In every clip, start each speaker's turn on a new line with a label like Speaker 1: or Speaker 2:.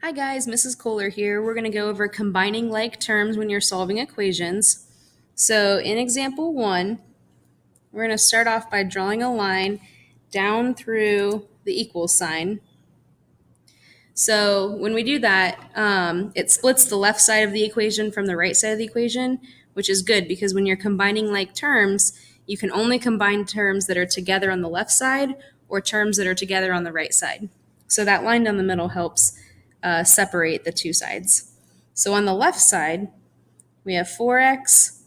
Speaker 1: Hi guys, Mrs. Kohler here. We're going to go over combining like terms when you're solving equations. So in example 1, we're going to start off by drawing a line down through the equal sign. So when we do that, it splits the left side of the equation from the right side of the equation, which is good because when you're combining like terms, you can only combine terms that are together on the left side or terms that are together on the right side. So that line down the middle helps separate the two sides. So on the left side, we have 4x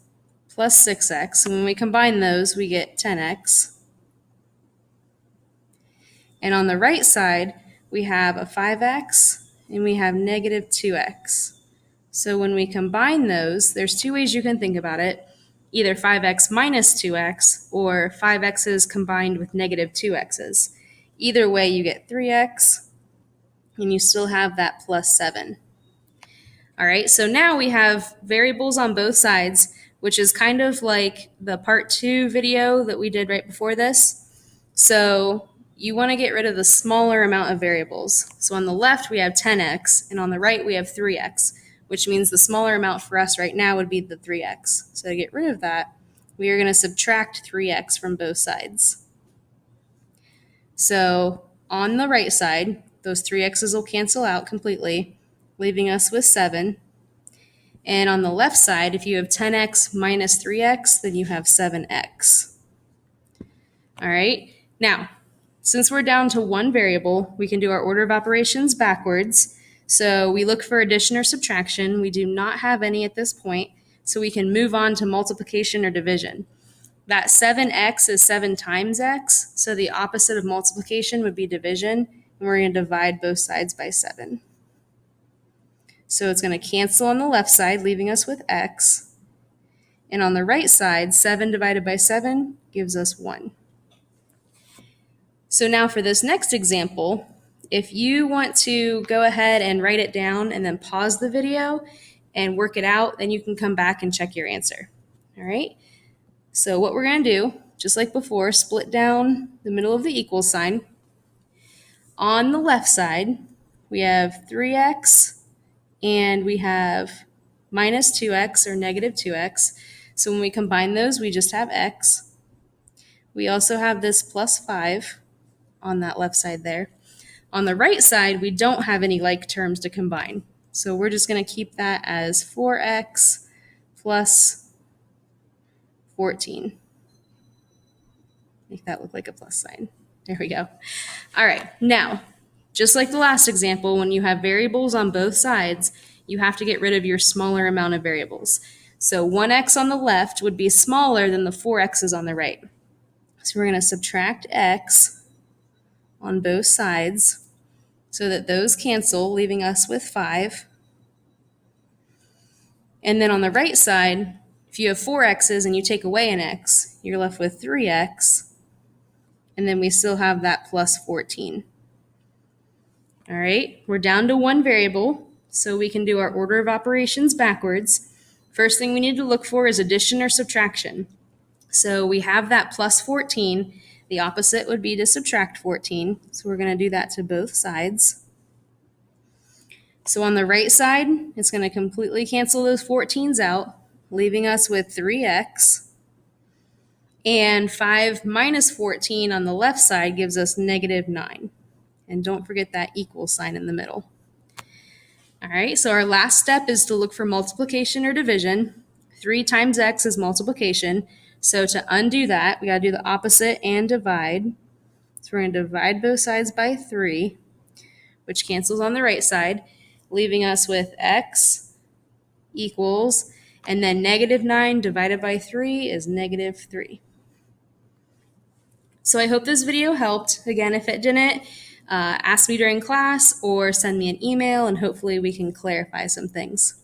Speaker 1: plus 6x. So when we combine those, we get 10x. And on the right side, we have a 5x and we have negative 2x. So when we combine those, there's two ways you can think about it. Either 5x minus 2x or 5x's combined with negative 2x's. Either way, you get 3x and you still have that plus 7. All right, so now we have variables on both sides, which is kind of like the part 2 video that we did right before this. So you want to get rid of the smaller amount of variables. So on the left, we have 10x, and on the right, we have 3x, which means the smaller amount for us right now would be the 3x. So to get rid of that, we are going to subtract 3x from both sides. So on the right side, those 3x's will cancel out completely, leaving us with 7. And on the left side, if you have 10x minus 3x, then you have 7x. All right, now, since we're down to one variable, we can do our order of operations backwards. So we look for addition or subtraction. We do not have any at this point, so we can move on to multiplication or division. That 7x is 7 times x, so the opposite of multiplication would be division, and we're going to divide both sides by 7. So it's going to cancel on the left side, leaving us with x. And on the right side, 7 divided by 7 gives us 1. So now for this next example, if you want to go ahead and write it down and then pause the video and work it out, then you can come back and check your answer. All right? So what we're going to do, just like before, split down the middle of the equal sign. On the left side, we have 3x and we have minus 2x or negative 2x. So when we combine those, we just have x. We also have this plus 5 on that left side there. On the right side, we don't have any like terms to combine. So we're just going to keep that as 4x plus 14. Make that look like a plus sign. There we go. All right, now, just like the last example, when you have variables on both sides, you have to get rid of your smaller amount of variables. So 1x on the left would be smaller than the 4x's on the right. So we're going to subtract x on both sides so that those cancel, leaving us with 5. And then on the right side, if you have 4x's and you take away an x, you're left with 3x. And then we still have that plus 14. All right, we're down to one variable, so we can do our order of operations backwards. First thing we need to look for is addition or subtraction. So we have that plus 14. The opposite would be to subtract 14. So we're going to do that to both sides. So on the right side, it's going to completely cancel those 14s out, leaving us with 3x. And 5 minus 14 on the left side gives us negative 9. And don't forget that equal sign in the middle. All right, so our last step is to look for multiplication or division. 3 times x is multiplication. So to undo that, we got to do the opposite and divide. So we're going to divide both sides by 3, which cancels on the right side, leaving us with x equals, and then negative 9 divided by 3 is negative 3. So I hope this video helped. Again, if it didn't, ask me during class or send me an email and hopefully we can clarify some things.